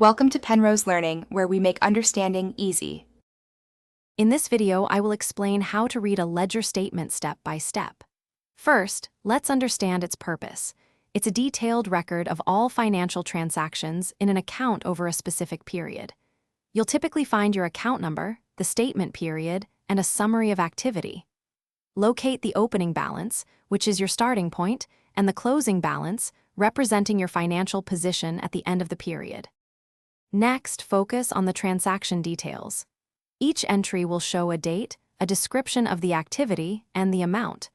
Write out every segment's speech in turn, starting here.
Welcome to Penrose Learning, where we make understanding easy. In this video, I will explain how to read a ledger statement step by step. First, let's understand its purpose. It's a detailed record of all financial transactions in an account over a specific period. You'll typically find your account number, the statement period, and a summary of activity. Locate the opening balance, which is your starting point, and the closing balance, representing your financial position at the end of the period. Next, focus on the transaction details. Each entry will show a date, a description of the activity, and the amount.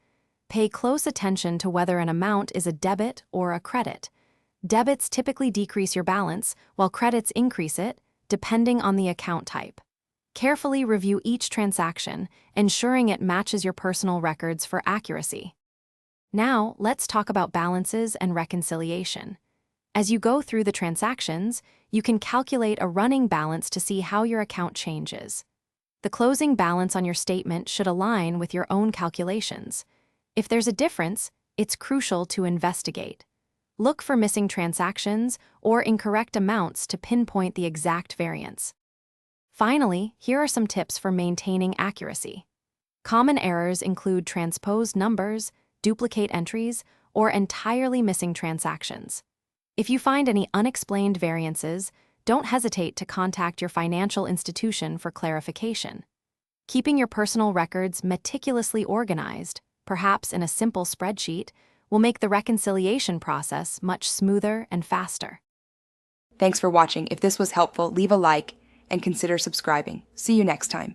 Pay close attention to whether an amount is a debit or a credit. Debits typically decrease your balance, while credits increase it, depending on the account type. Carefully review each transaction, ensuring it matches your personal records for accuracy. Now, let's talk about balances and reconciliation. As you go through the transactions, you can calculate a running balance to see how your account changes. The closing balance on your statement should align with your own calculations. If there's a difference, it's crucial to investigate. Look for missing transactions or incorrect amounts to pinpoint the exact variance. Finally, here are some tips for maintaining accuracy. Common errors include transposed numbers, duplicate entries, or entirely missing transactions. If you find any unexplained variances, don't hesitate to contact your financial institution for clarification. Keeping your personal records meticulously organized, perhaps in a simple spreadsheet, will make the reconciliation process much smoother and faster. Thanks for watching. If this was helpful, leave a like and consider subscribing. See you next time.